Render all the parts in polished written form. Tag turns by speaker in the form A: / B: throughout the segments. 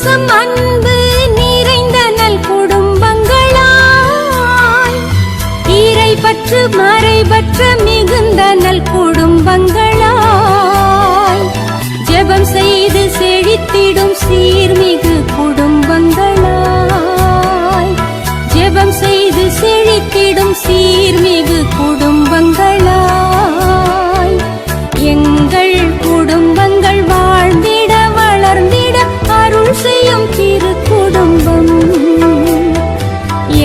A: பாசம் அன்பு நிறைந்த நல் குடும்பங்களாய், இறைபற்று மறைபற்ற மிகுந்த நல் குடும்பங்களாய், ஜெபம் செய்து செழித்திடும் சீர்மிகு குடும்பங்களாய், ஜெபம் செய்து செழித்திடும் சீர்மிகு குடும்பங்களாய், எங்கள் குடும்பங்கள் வாழ்ந்திட வளர்ந்திட அருள் செய்யும் திரு குடும்பம்.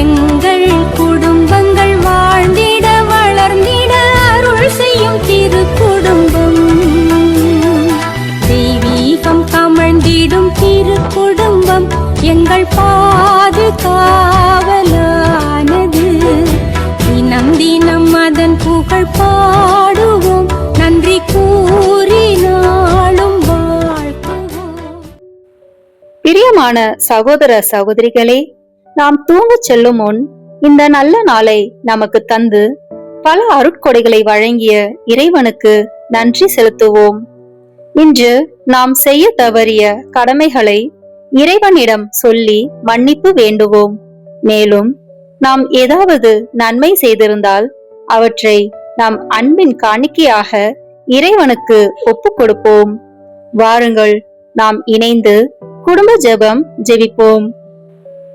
A: எங்கள் குடும்பங்கள் வாழ்ந்திட வளர்ந்திட அருள் செய்யும் திரு குடும்பம். தெய்வீகம் கமழ்ந்திடும் திரு குடும்பம் எங்கள் பாதுகாவலானது. தினம் தினம் அதன் புகழ் பாடுவோம், நன்றி கூறி நாளும் வாழ்த்துவோம்.
B: பிரியமான சகோதர சகோதரிகளே, நாம் தூங்கச் செல்லும் முன் இந்த நல்ல நாளை நமக்கு தந்து பல அருட்கொடைகளை வழங்கிய இறைவனுக்கு நன்றி செலுத்துவோம். இன்று நாம் செய்ய தவறிய கடமைகளை இறைவனிடம் சொல்லி மன்னிப்பு வேண்டுவோம். மேலும் நாம் ஏதாவது நன்மை செய்திருந்தால் அவற்றை நாம் அன்பின் காணிக்கையாக இறைவனுக்கு ஒப்புக் கொடுப்போம். வாருங்கள், நாம் இணைந்து குடும்ப ஜெபம் ஜெபிப்போம்.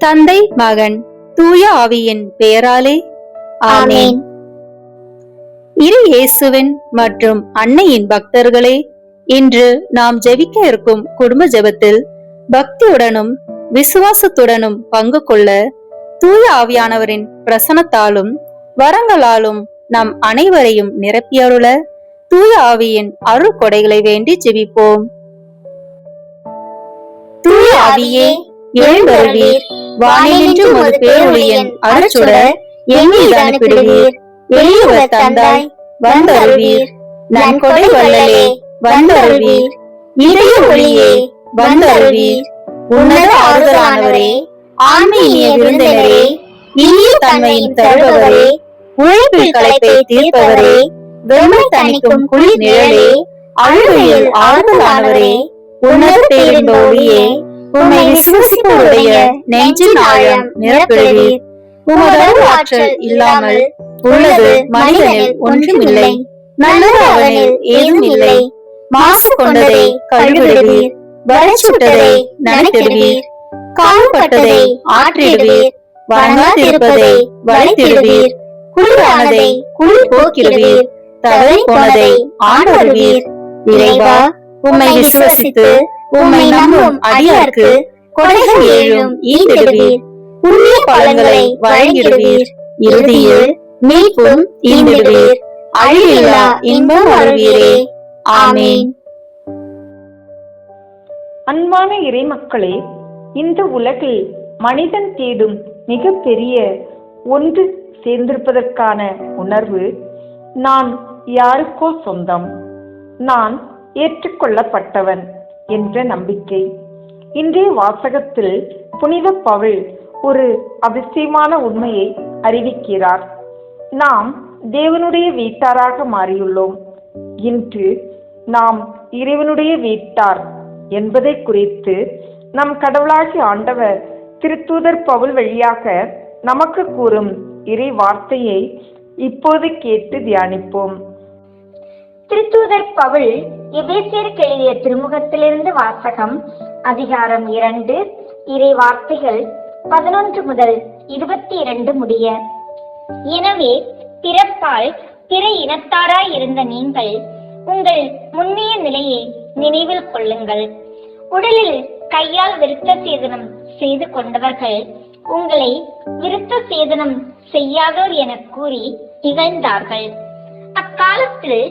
B: தந்தை, மகன், தூய ஆவியின் பெயராலே ஆமென். இரு இயேசுவின் மற்றும் அன்னையின் பக்தர்களே, இன்று நாம் ஜெபிக்க இருக்கும் குடும்ப ஜெபத்தில் பக்தியுடனும் விசுவாசத்துடனும் பங்கு கொள்ள தூய ஆவியானவரின் பிரசனத்தாலும் வரங்களாலும் நம் அனைவரையும் நிரப்பியருள தூய ஆவியின் அருள் கொடைகளை வேண்டி ஜெபிப்போம். தூய ஆவியே, எழுந்தருளீர். வானினின்று உமது பேரொளியின் அருட்சுடர் எம்மீது அனுப்பிடுவீர். எளியவர் தந்தாய் வந்தருள்வீர். நன்கொடை வள்ளலே வந்தருள்வீர். இதய ஒளியே வந்தருள்வீர். உன்னத ஆறுதலானவரே, ஆன்மீக விருந்தினரே, இனிய தன்மையின் தருபவரே, உழைப்பில் களைப்பை தீர்ப்பவரே, வெம்மை தணிக்கும் குளிர் நிழலே, அழுகையில் ஆறுதலானவரே, உன்னத பேரின்ப ஒளியே, உம்மை விசுவசிப்பவருடைய நெஞ்சின் ஆழம் நிரப்பிடுவீர். உமது ஆற்றல் இல்லாமல் உள்ளது மனிதனில் ஒன்றுமில்லை. நல்லது அவனில் ஏதும் இல்லை. மாசு கொண்டதை கழுவிடுவீர். வரைச்சுட்டதை நனைத்திடுவீர். கால்பட்டதை ஆற்றிடுவீர். வணங்காதிருப்பதை வளைத்திடுவீர். குளிரானதை குளிர் போக்கிடுவீர். தவறி போனதை ஆண்டருவீர். இறைவா, உம்மை விசுவசித்து உம்மை நம்பும் அடியார்க்கு கொடைகள் ஏழும் ஈந்திடுவீர். புண்ணிய பலன்களை வழங்கிடுவீர். இறுதியில் மீட்பும் ஈந்திடுவீர். அழிவில்லா இன்பம் அருள்வீரே. ஆமென்.
C: அன்பான இறைமக்களே, இந்த உலகில் மனிதன் தேடும் மிக பெரிய ஒன்று சேர்ந்திருப்பதற்கான உணர்வு நான் யாருக்கோ சொந்தம், நான் ஏற்றுக்கொள்ளப்பட்டவன் என்ற நம்பிக்கை. இன்றைய வாசகத்தில் புனித பவுல் ஒரு அதிசயமான உண்மையை அறிவிக்கிறார். நாம் தேவனுடைய வீட்டாராக மாறியுள்ளோம். இன்று நாம் இறைவனுடைய வீட்டார் என்பதை குறித்து நம் கடவுளாகிய ஆண்டவர் திருத்தூதர் பவுல் வழியாக நமக்கு கூறும் இறை வார்த்தையை இப்போது கேட்டு தியானிப்போம்.
D: திருத்தூதர் பவுல் எபேசியருக்கு எழுதிய திருமுகத்திலிருந்து வாசகம். அதிகாரம் 2, இறை வார்த்தைகள் 11 முதல் 22 முடிய. எனவே பிறப்பால் பிற இனத்தாராய் இருந்த நீங்கள் உங்கள் முன்னைய நிலையை நினைவில் கொள்ளுங்கள். உடலில் கையால் விருத்த சேதனம் செய்து கொண்டவர்கள் உங்களை விருத்த சேதனம் செய்யாதோர் என கூறி இகழ்ந்தார்கள். அக்காலத்தில்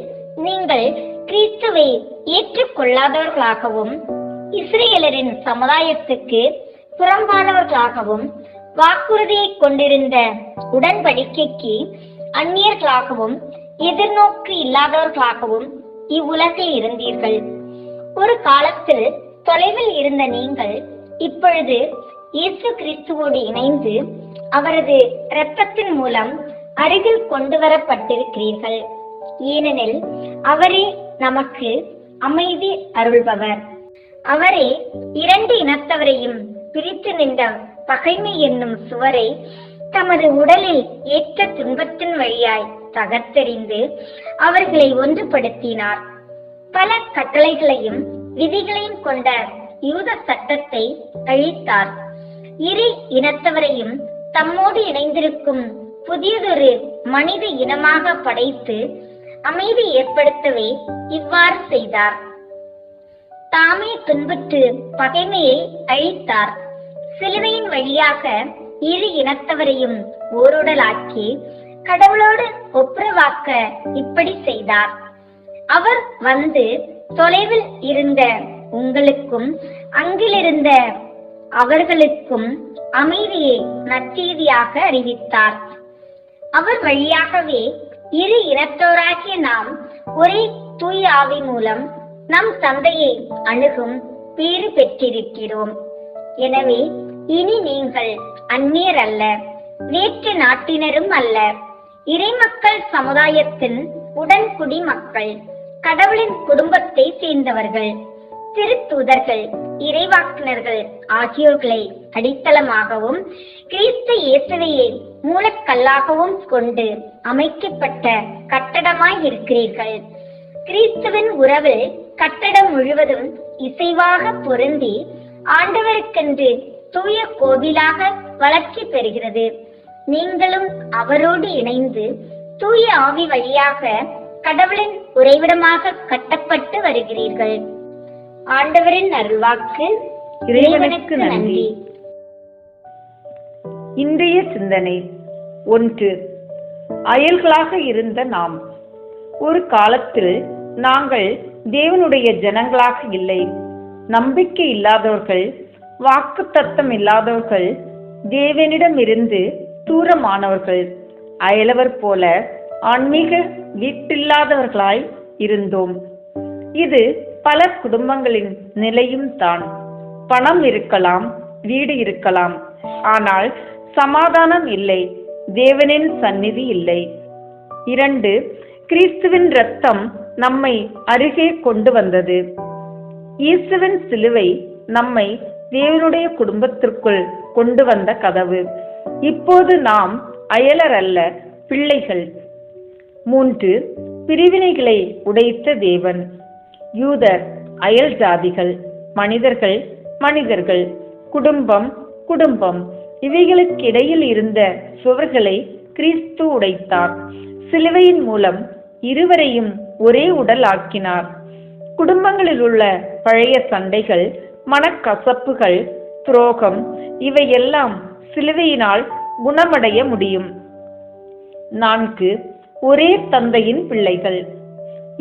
D: நீங்கள் கிறிஸ்துவை ஏற்றுக்கொள்ளாதவர்களாகவும் இஸ்ரேலரின் சமுதாயத்துக்கு புறம்பானவர்களாகவும் வாக்குறுதியை கொண்டிருந்த உடன்படிக்கைக்கு அந்நியர்களாகவும் எதிர்நோக்கு இல்லாதவர்களாகவும் இவ்வுலகில் இருந்தீர்கள். ஒரு காலத்தில் தொலைவில் இருந்த நீங்கள் இப்பொழுது இயேசு கிறிஸ்துவோடு இணைந்து அவரது இரத்தத்தின் மூலம் அருகில் கொண்டு வரப்பட்டிருக்கிறீர்கள். ஏனெனில் அவரே நமக்கு அமைதி அருள்பவர். அவரே இரண்டு இனத்தவரையும் பிரித்து நின்ற பகைமை என்னும் சுவரை தமது உடலில் ஏற்ற துன்பத்தின் வழியாய் தகர்த்தெறிந்து அவர்களை ஒன்றுபடுத்தினார். பல கட்டளைகளையும் விதிகளையும் கொண்ட யூத சட்டத்தை அழித்தார். இரு இனத்தவரையும் தம்மோடு இணைந்திருக்கும் புதியதொரு மனித இனமாக படைத்து அமைதி ஏற்படுத்தவே இவ்வாறு செய்தார். தாமே துன்புற்று பகைமையை அழித்தார். சிலுவையின் வழியாக இரு இனத்தவரையும் ஓருடலாக்கி கடவுளோடு ஒப்புரவாக்க இப்படி செய்தார். அவர் வந்து தொலைவில் இருந்த உங்களுக்கும் அங்கிலிருந்த அவர்களுக்கும் அமைதியை நற்செய்தியாக அறிவித்தார். அவர் வழியாகவே இரு இனத்தோராகிய நாம் ஒரே தூய ஆவி மூலம் நம் தந்தையை அணுகும் பேறு பெற்றிருக்கிறோம். எனவே இனி நீங்கள் அந்நியர் அல்ல, வேற்று நாட்டினரும் அல்ல, இறைமக்கள் சமுதாயத்தின் உடன்குடி மக்கள், கடவுளின் குடும்பத்தை சேர்ந்தவர்கள். திருத்தூதர்கள், இறைவாக்கினர்கள் ஆகியோர்களை அடித்தளமாகவும் கிறிஸ்து இயேசுவையே மூலக்கல்லாகவும் கொண்டு அமைக்கப்பட்ட கட்டடமாய் இருக்கிறீர்கள். கிறிஸ்துவின் உறவு கட்டடம் முழுவதும் இசைவாக பொருந்தி ஆண்டவருக்கென்று தூய கோவிலாக வளர்ச்சி பெறுகிறது. நீங்களும் அவரோடு இணைந்து தூய ஆவி வழியாக கடவுளின் உறைவிடமாக கட்டப்பட்டு வருகிறீர்கள். ஆண்டவரின் அருள்வாக்கு.
C: இறைவனுக்கு நன்றி. இன்றைய சிந்தனை 1. அயல்களாக இருந்த நாம். ஒரு காலத்தில் நாங்கள் தேவனுடைய ஜனங்களாக இல்லை, நம்பிக்கை இல்லாதவர்கள், வாக்குத்தத்தம் இல்லாதவர்கள், தேவனிடமிருந்து தூரமானவர்கள், அயலவர் போல ஆன்மீக வீட்டில்லாதவர்களாய் இருந்தோம். இது பல குடும்பங்களின் நிலையும் தான். பணம் இருக்கலாம், வீடு இருக்கலாம், ஆனால் சமாதானம் இல்லை, தேவனின் சந்நிதி இல்லை. 2. கிறிஸ்துவின் இரத்தம் நம்மை அருகே கொண்டு வந்தது. இயேசுவின் சிலுவை நம்மை தேவனுடைய குடும்பத்திற்குள் கொண்டு வந்த கதவு. இப்போது நாம் அயலர் அல்ல, பிள்ளைகள். 3. பிரிவினைகளை உடைத்த தேவன். யூதர், அயல் ஜாதிகள், மனிதர்கள், மனிதர்கள், குடும்பம், குடும்பம், இவைகளுக்கு இடையில் இருந்த சுவர்களை கிறிஸ்து உடைத்தார். சிலுவையின் மூலம் இருவரையும் ஒரே உடல் ஆக்கினார். குடும்பங்களில் உள்ள பழைய சண்டைகள், மனக்கசப்புகள், துரோகம், இவையெல்லாம் சிலுவையினால் குணமடைய முடியும். 4. ஒரே தந்தையின் பிள்ளைகள்.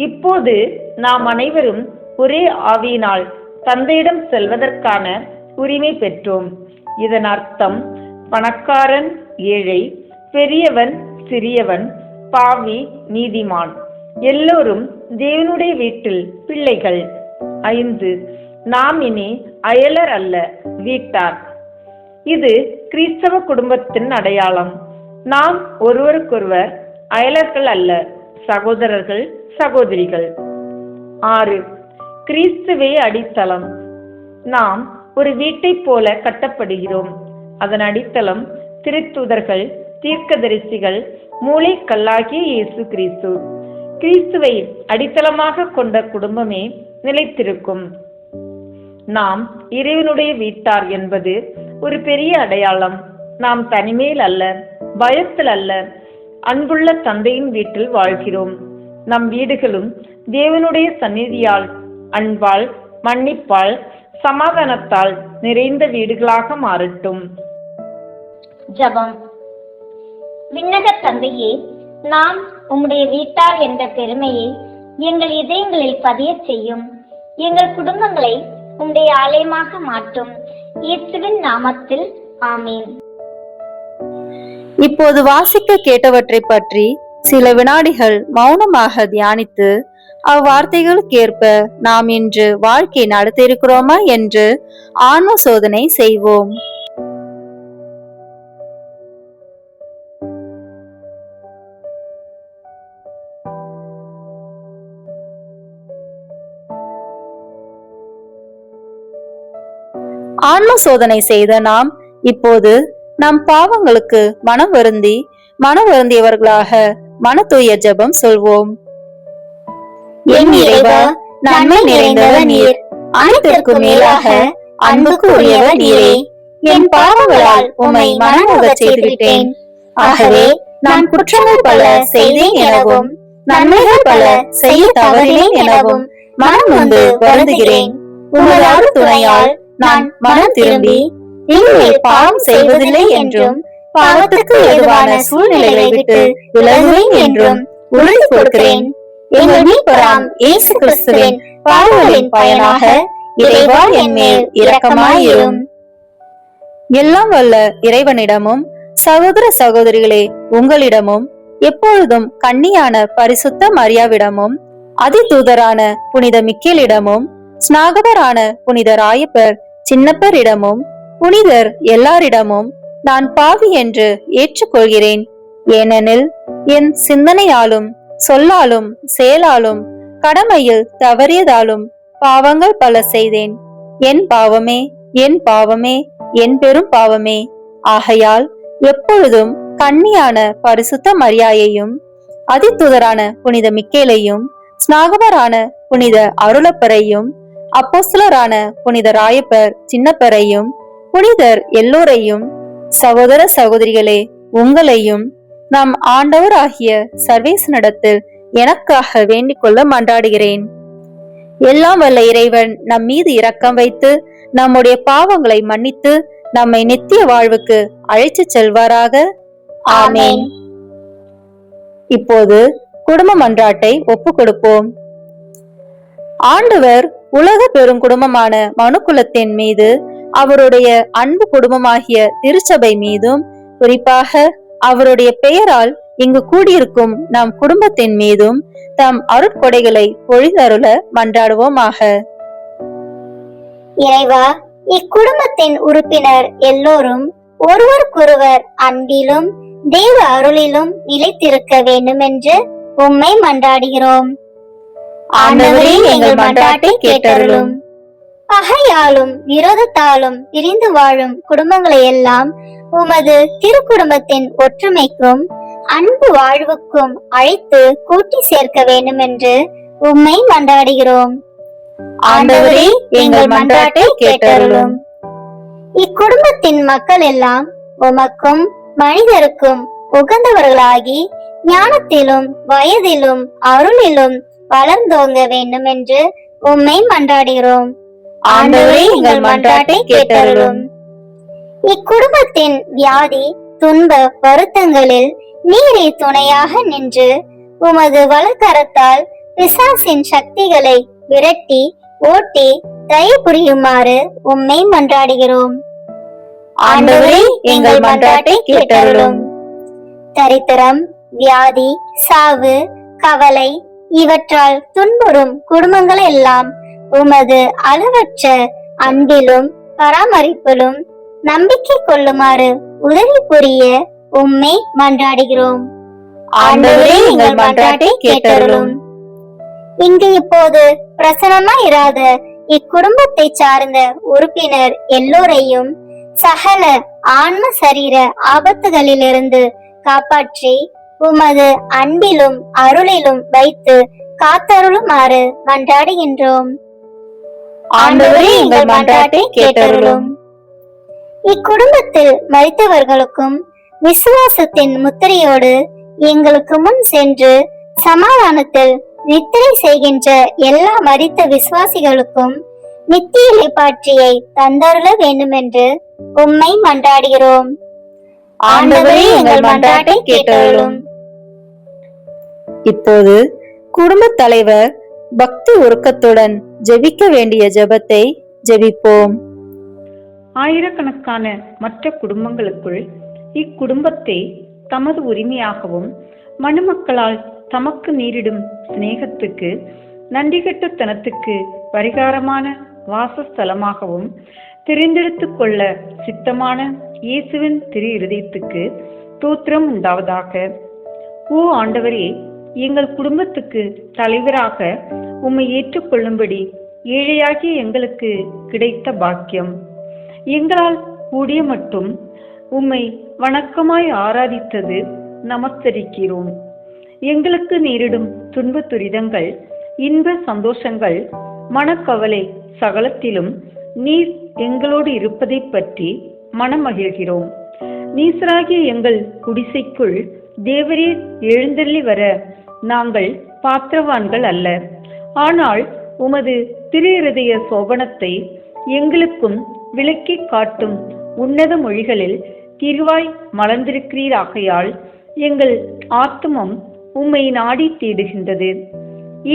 C: இப்போது நாம் அனைவரும் ஒரே ஆவியினால் தந்தையிடம் செல்வதற்கான உரிமை பெற்றோம். இதன் அர்த்தம் பணக்காரன், ஏழை, பெரியவன், சிறியவன், பாவி, நீதிமான், எல்லோரும் தேவனுடைய வீட்டில் பிள்ளைகள். 5. நாம் இனி அயலர் அல்ல, வீட்டார். இது கிறிஸ்தவ குடும்பத்தின் அடையாளம். நாம் ஒருவருக்கொருவர் அயலர்கள் அல்ல, சகோதரர்கள், சகோதரிகள். 6. கிறிஸ்துவே அடித்தளம். நாம் ஒரு வீட்டை போல கட்டப்படுகிறோம். அதன் அடித்தளம் திருத்தூதர்கள், தீர்க்கதரிசிகள், மூளைக்கல்லாகிய இயேசு கிறிஸ்து. கிறிஸ்துவை அடித்தளமாக கொண்ட குடும்பமே நிலைத்திருக்கும். நாம் இறைவனுடைய வீட்டார் என்பது ஒரு பெரிய அடையாளம். நாம் தனிமையில் அல்ல, பயத்தில் அல்ல, அன்புள்ள தந்தையின் வீட்டில் வாழ்கிறோம். நம் வீடுகளும் தேவனுடைய சந்நிதியால், அன்பால், மன்னிப்பால், சமாதானத்தால் நிறைந்த வீடுகளாக மாறட்டும்.
D: ஜெபம். விண்ணக தந்தையே, நாம் உம்முடைய வீட்டார் என்ற பெருமையை எங்கள் இதயங்களில் பதிய செய்யும். எங்கள் குடும்பங்களை உம்முடைய ஆலயமாக மாற்றும். இயேசுவின் நாமத்தில் ஆமீன்.
B: இப்போது வாசிக்க கேட்டவற்றை பற்றி சில வினாடிகள் மௌனமாக தியானித்து அவ்வார்த்தைகளுக்கேற்ப நாம் இன்று வாழ்க்கை நடத்தியிருக்கிறோமா என்று ஆன்ம சோதனை செய்வோம். ஆன்ம சோதனை செய்த நாம் இப்போது நம் பாவங்களுக்கு மனம் வருந்தியவர்களாக மன தூய ஜெபம் சொல்வோம்.
D: என் இறைவா, நன்மை நிறைந்தவர் நீர், அனைத்திற்கும் மேலாக அன்புக்கு உரியவர் நீரே. என் பாவங்களால் உம்மை மனமுகச் செய்துவிட்டேன். ஆகவே நான் குற்றங்கள் பல செய்தேன் எனவும் நன்மைகள் பல செய்ய தவறினேன் எனவும் மனம் வந்து வருந்துகிறேன். உமது அருள் துணையால் நான் மனம் திரும்பி இனிமேல் பாவம் செய்வதில்லை என்றும் பாவத்துக்கு ஏதுவான சூழ்நிலைகளை விட்டு விலகுவேன் என்றும் உறுதி கொடுக்கிறேன். எங்கள் மீட்பராம் இயேசு கிறிஸ்துவின் பாவங்களின் பயனாக இறைவா என் மேல் இரக்கமாயிரும்.
B: எல்லாம் வல்ல இறைவனிடமும் சகோதர சகோதரிகளே உங்களிடமும் எப்பொழுதும் கன்னியான பரிசுத்த மரியாவிடமும் அதிதூதரான புனித மிக்கேலிடமும் ஸ்நாகபரான புனித ராயப்பர் சின்னப்பரிடமும் புனிதர் எல்லாரிடமும் நான் பாவி என்று ஏற்றுக்கொள்கிறேன். ஏனெனில் என் சிந்தனையாலும் சொல்லாலும் செயலாலும் கடமையில் தவறியதாலும் பாவங்கள் பல செய்தேன். என் பாவமே, என் பாவமே, என் பெரும் பாவமே. ஆகையால் எப்பொழுதும் கன்னியான பரிசுத்த மரியாயையும் அதிதூதரான புனித மிக்கேலையும் ஸ்நாகபரான புனித அருளப்பரையும் அப்போஸ்தலரான புனித ராயப்பர் சின்னப்பரையும் புனிதர் எல்லோரையும் சகோதர சகோதரிகளே உங்களையும் நம் ஆண்டவர் ஆகிய சர்வேசனிடத்தில் எனக்காக வேண்டிக் கொள்ள மன்றாடுகிறேன். எல்லாம் வல்ல இறைவன் நம் மீது இரக்கம் வைத்து நம்முடைய பாவங்களை மன்னித்து நம்மை நித்திய வாழ்வுக்கு அழைத்து செல்வாராக. ஆமேன். இப்போது குடும்ப மன்றாட்டை ஒப்பு கொடுப்போம். ஆண்டவர் உலக பெருங்குடும்பமான மனுக்குலத்தின் மீது, அவருடைய அன்பு குடும்பமாகிய திருச்சபை மீதும், குறிப்பாக அவருடைய பெயரால் இங்கு கூடியிருக்கும் நம் குடும்பத்தின் மீதும் தம் அருட்கொடைகளை பொழிதருள மன்றாடுவோமாக.
D: இறைவா, இக்குடும்பத்தின் உறுப்பினர் எல்லோரும் ஒருவருக்கொருவர் அன்பிலும் தேவ அருளிலும் நிலைத்திருக்க வேண்டும் என்று உம்மை மன்றாடுகிறோம். ஆண்டவரே, எங்கள் மன்றாட்டை கேட்டருளும். பகையாலும் விரோதத்தாலும் பிரிந்து வாழும் குடும்பங்களை எல்லாம் உமது திருக்குடும்பத்தின் ஒற்றுமைக்கும் அன்பு வாழ்வுக்கும் அழைத்து கூட்டி சேர்க்க வேண்டும் என்று உம்மை மன்றாடுகிறோம். ஆண்டவரே, எங்கள் மன்றாட்டை கேட்டருளும். இக்குடும்பத்தின் மக்கள் எல்லாம் உமக்கும் மனிதருக்கும் உகந்தவர்களாகி ஞானத்திலும் வயதிலும் அருளிலும் வளர்ந்தோங்க வேண்டும் என்று உம்மை மன்றாடுகிறோம். ஆண்டவரே, எங்கள் மன்றாட்டை கேட்டருளும். இக்குடும்பத்தின் வியாதி துன்ப வருத்தங்களில் நீரே துணையாக நின்று உமது வலக்கரத்தால் பிசாசின் சக்திகளை விரட்டி ஓட்டி தயவு புரியுமாறு உம்மை மன்றாடுகிறோம். ஆண்டவரே, எங்கள் மன்றாட்டை கேட்டருளும். தரித்திரம், வியாதி, சாவு, கவலை இவற்றால் துன்புறும் குடும்பங்கள் எல்லாம் உமது அளவற்ற அன்பிலும் பராமரிப்பிலும் நம்பிக்கை கொள்ளுமாறு உதவி புரிய உம்மை மன்றாடுகிறோம். ஆண்டவரே, எங்கள் மன்றாட்டை கேட்டருளும். இங்கு இப்போது பிரசனமாயிராத இக்குடும்பத்தை சார்ந்த உறுப்பினர் எல்லோரையும் சகல ஆன்ம சரீர ஆபத்துகளிலிருந்து காப்பாற்றி உமது அன்பிலும் அருளிலும் வைத்து காத்தருளுமாறு மன்றாடுகின்றோம். ஆண்டவரே, எங்கள் மன்றாட்டை கேட்டருளும். இக்குடும்பத்தில் மரித்தவர்களுக்கும் விசுவாசத்தின் முத்திரையோடு எங்களுக்கு முன் சென்று சமாதானத்தில் நித்திரை செய்கின்ற எல்லா மரித்த விசுவாசிகளுக்கும் நித்திய இளைப்பாற்றியை தந்தருள வேண்டும் என்று உம்மை மன்றாடுகிறோம். ஆண்டவரே, எங்கள் மன்றாட்டை கேட்டருளும்.
B: இப்போது குடும்ப தலைவர் பக்தி உருக்கத்துடன் ஜெபிக்க வேண்டிய ஜெபத்தை ஜெபிப்போம்.
C: ஆயிரக்கணக்கான மற்ற குடும்பங்களுக்குள் இக்குடும்பத்தை தமது உரிமையாகவும் மனுமக்களால் தமக்கு நேரிடும் சிநேகத்துக்கு நன்றிகெட்டத்தனத்துக்கு பரிகாரமான வாசஸ்தலமாகவும் தெரிந்தெடுத்து கொள்ள சித்தமான இயேசுவின் திரு இருதயத்துக்கு தோத்திரம் உண்டாவதாக. ஓ ஆண்டவரே, எங்கள் குடும்பத்துக்கு தலைவராக உம்மை ஏற்றுக்கொள்ளும்படி ஏழையாகிய எங்களுக்கு கிடைத்த பாக்கியம் எங்களால் கூடிய மட்டும் உம்மை வணக்கமாய் ஆராதித்தது நமஸ்கரிக்கிறோம். எங்களுக்கு நேரிடும் துன்ப துரிதங்கள், இன்ப சந்தோஷங்கள், மனக்கவலை சகலத்திலும் நீர் எங்களோடு இருப்பதை பற்றி மனமகிழ்கிறோம். நீசராகிய எங்கள் குடிசைக்குள் தேவரீர் எழுந்தள்ளி வர நாங்கள் பாத்திரவான்கள் அல்ல. ஆனால் உமது திரு இருதய சோபனத்தை எங்களுக்கும் விளக்கி காட்டும் உன்னத மொழிகளில் திருவாய் மலர்ந்திருக்கிறீராகையால் எங்கள் ஆத்துமம் உம்மை நாடி தேடுகின்றது.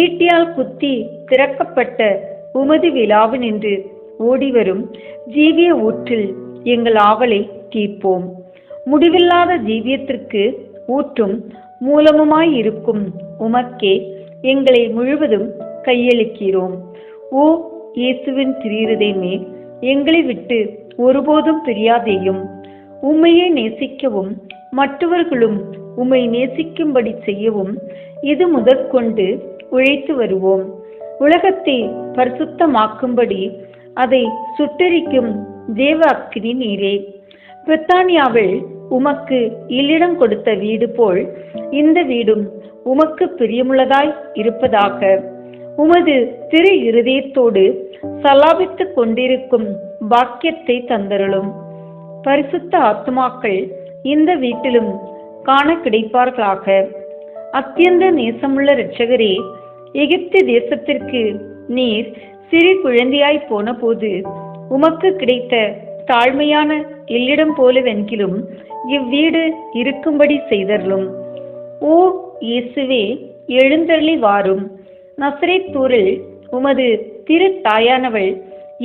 C: ஈட்டியால் குத்தி திறக்கப்பட்ட உமது விழாவினின்று ஓடிவரும் ஜீவிய ஊற்றில் எங்கள் ஆவலை தீர்ப்போம். முடிவில்லாத ஜீவியத்திற்கு ஊற்றும் மூலமுமாயிருக்கும் உமக்கே எங்களை முழுவதும் கையளிக்கிறோம். ஓ இயேசுவின் திரு எங்களை விட்டு ஒருபோதும் பிரியாதேயும். உம்மையே நேசிக்கவும் மற்றவர்களும் உம்மை நேசிக்கும்படி செய்யவும் இது முதற்கொண்டு உழைத்து வருவோம். உலகத்தை பரிசுத்தமாக்கும்படி அதை சுட்டெரிக்கும் தேவ அக்கினி நீரே. பிரித்தானியாவில் உமக்கு இல்லிடம் கொடுத்த வீடு போல் இந்த வீடும் உமக்கு பிரியமுள்ளதாய் இருப்பதாக. உமது திரு இருதயத்தோடு சலாபித்துக் கொண்டிருக்கும் பாக்கியத்தை தந்தருளும். பரிசுத்த ஆத்துமாக்கள் இந்த வீட்டிலும் காண கிடைப்பார்களாக. அத்தியந்த நேசமுள்ள இரட்சகரே, எகிப்து தேசத்திற்கு நீர் சிறு குழந்தையாய் போன போது உமக்கு கிடைத்த தாழ்மையான இல்லிடம் போலவென்கிலும் இவ்வீடு இருக்கும்படி செய்தருளும். ஓ இயேசுவே, எழுந்தருளி வாரும். நசரேத்தூரில் உமது திரு தாயானவள்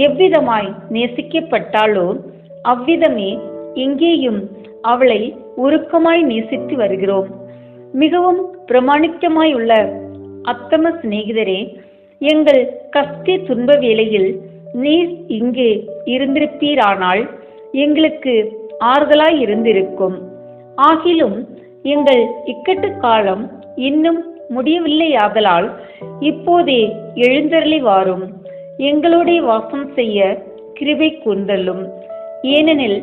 C: எவ்விதமாய் நேசிக்கப்பட்டாளோ அவ்விதமே இங்கேயும் அவளை உருக்கமாய் நேசித்து வருகிறோம். மிகவும் பிரமாணிக்கமாய் உள்ள அத்தம சிநேகிதரே, எங்கள் கஷ்ட துன்ப வேளையில் நீர் இங்கே இருந்திருப்பீரானால் எங்களுக்கு ஆறுதலாய் இருந்திருக்கும். ஆகிலும் எங்கள் இக்கட்டு காலம் இன்னும் முடியவில்லையாதலால் இப்போதே எழுந்தருளி வாரும். எங்களோட வாசம் செய்ய கிருபை கூர்ந்தள்ளும். ஏனெனில்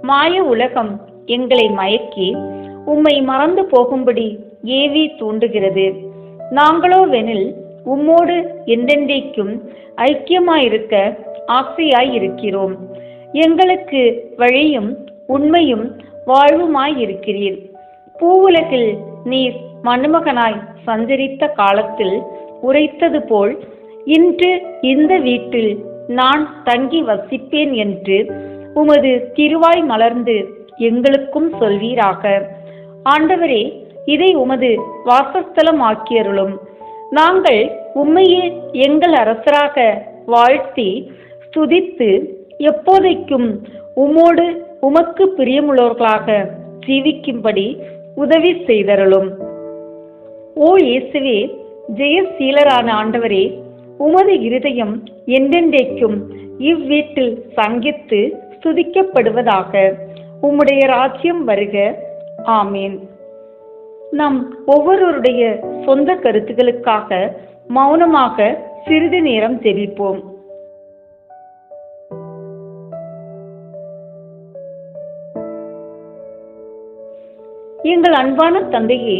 C: மாய உலகம் எங்களை மயக்கி உம்மை மறந்து போகும்படி ஏவி தூண்டுகிறது. நாங்களோ வெனில் உம்மோடு என்றென்றைக்கும் ஐக்கியமாயிருக்க ஆசையாயிருக்கிறோம். எங்களுக்கு வழியும் உண்மையும் வாழ்வுமாயிருக்கிறீர். பூவுலகில் நீர் மணமகனாய் சஞ்சரித்த காலத்தில் உரைத்தது போல் இன்று இந்த வீட்டில் நான் தங்கி வசிப்பேன் என்று உமது திருவாய் மலர்ந்து எங்களுக்கும் சொல்வீராக. ஆண்டவரே, இதை உமது வாசஸ்தலம் ஆக்கியருளும். நாங்கள் உம்மையே எங்கள் அரசராக வாழ்த்தி ஸ்துதித்து எப்போதைக்கும் உம்மோடு உமக்கு பிரியமுள்ளவர்களாக ஜீவிக்கும்படி உதவி செய்தருளும். ஓ இயேசுவே, ஜெயசீலரான ஆண்டவரே, உமது இருதயம் என்றென்றைக்கும் இவ்வீட்டில் சங்கித்து ஸ்துதிக்கப்படுவதாக. உம்முடைய ராஜ்யம் வருக. ஆமீன். நம் ஒவ்வொருவருடைய சொந்த கருத்துக்களுக்காக மௌனமாக சிறிது நேரம் ஜெபிப்போம். எங்கள் அன்பான தந்தையே,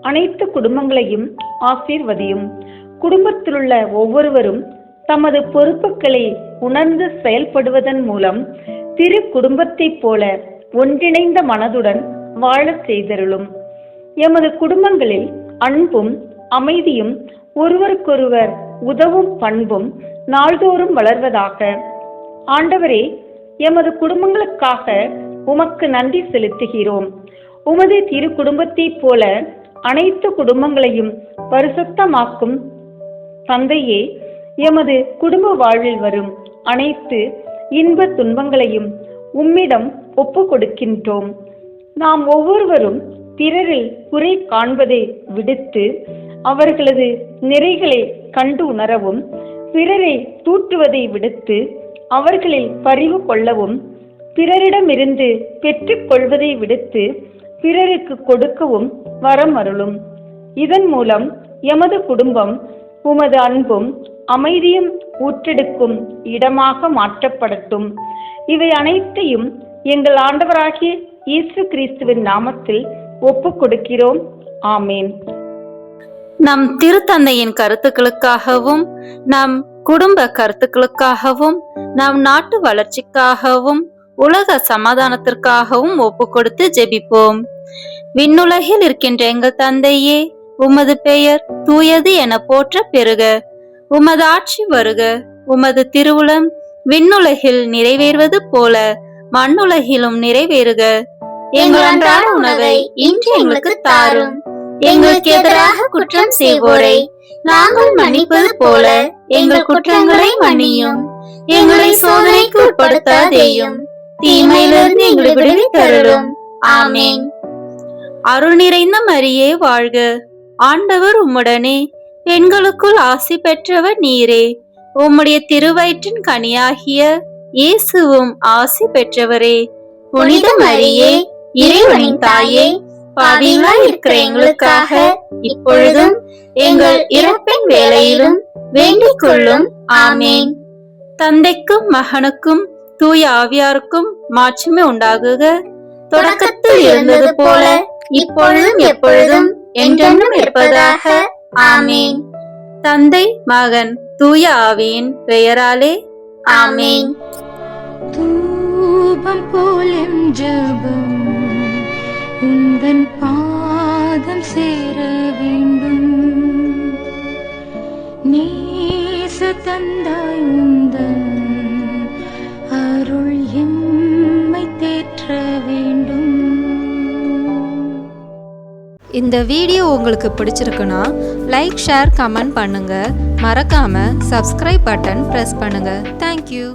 C: அனைத்து குடும்பங்களையும் ஆசீர்வதியும். குடும்பத்திலுள்ள ஒவ்வொருவரும் தமது பொறுப்புகளை உணர்ந்து செயல்படுவதன் மூலம் திரு குடும்பத்தைப் போல ஒன்றிணைந்த மனதுடன் வாழ செய்தருளும். எமது குடும்பங்களில் அன்பும் அமைதியும் ஒருவருக்கொருவர் உதவும் பண்பும் நாள்தோறும் வளர்வதாக. ஆண்டவரே, எமது குடும்பங்களுக்காக உமக்கு நன்றி செலுத்துகிறோம். உமது திரு குடும்பத்தைப் போல அனைத்து குடும்பங்களையும் பரிசுத்தமாக்கும் தந்தையே, எமது குடும்ப வாழ்வில் வரும் அனைத்து இன்ப துன்பங்களையும் உம்மிடம் ஒப்பு கொடுக்கின்றோம். நாம் ஒவ்வொருவரும் பிறரில் குறை காண்பதை விடுத்து அவர்களது நிறைகளை கண்டு உணரவும், பிறரை தூற்றுவதை விடுத்து அவர்களில் பரிவு கொள்ளவும், பிறரிடமிருந்து பெற்றுக் கொள்வதை விடுத்து பிறருக்கு கொடுக்கவும் வரம் அருளும். இதன் மூலம் எமது குடும்பம் உமது அன்பும் அமைதியும் ஊற்றெடுக்கும் இடமாக மாற்றப்படட்டும். இவை அனைத்தையும் எங்கள் ஆண்டவராகிய இயேசு கிறிஸ்துவின் நாமத்தில் ஒப்புக் கொடுக்கிறோம். ஆமேன்.
B: நம் திருத்தந்தையின் கருத்துக்களுக்காகவும் நம் குடும்ப கருத்துக்களுக்காகவும் நம் நாட்டு வளர்ச்சிக்காகவும் உலக சமாதானத்திற்காகவும் ஒப்பு கொடுத்து ஜெபிப்போம். விண்ணுலகில் இருக்கின்ற எங்கள் தந்தையே, உமது பெயர் தூயது என போற்ற பெறுக. உமது ஆட்சி வருக. உமது திருவுளம் விண்ணுலகில் நிறைவேறுவது போல மண்ணுலகிலும் நிறைவேறுக.
D: எங்கள் அன்றாட உணவை இன்று எங்களுக்கு தாரும். எங்களுக்கு எதிராக குற்றம் செய்வோரை நாங்கள் மன்னிப்பது போல எங்கள் குற்றங்களை மன்னியும். எங்களை சோதனைக்கு உட்படுத்தாதேயும், தீமையிலிருந்து எங்களை விடுவித்தருளும். ஆமேன்.
B: அருள் நிறைந்த மரியே வாழ்க. ஆண்டவர் உம்முடனே, பெண்களுக்குள் ஆசி பெற்றவர் நீரே. உம்முடைய திருவயிற்றின் கனியாகிய இயேசுவும் ஆசி பெற்றவரே.
D: புனித மரியே, இறைவனின் தாயே, பாவிகளாய் இருக்கிற எங்களுக்காக இப்பொழுதும் எங்கள் இறப்பின் வேளையிலும் வேண்டிக் கொள்ளும். ஆமேன்.
B: தந்தைக்கும் மகனுக்கும் தூய ஆவியாருக்கும் மாட்சிமை உண்டாகுக.
D: தொடக்கத்தில் இருந்தது போல இப்பொழுதும் எப்பொழுதும் என்றென்றும் இருப்பதாக. ஆமேன்.
B: தந்தை மகன் தூய ஆவியின் பெயராலே
D: ஆமேன்.
A: தூபம் போலும் ஜெபம் உந்தன் பாதம் சேர வேண்டும். நேச தந்தாய் உந்தன் அருள் எம்மை தேற்ற வேண்டும்.
E: இந்த வீடியோ உங்களுக்கு பிடிச்சிருக்குன்னா லைக், ஷேர், கமெண்ட் பண்ணுங்க. மறக்காம சப்ஸ்கிரைப் பட்டன் பிரஸ் பண்ணுங்க. தேங்க்யூ.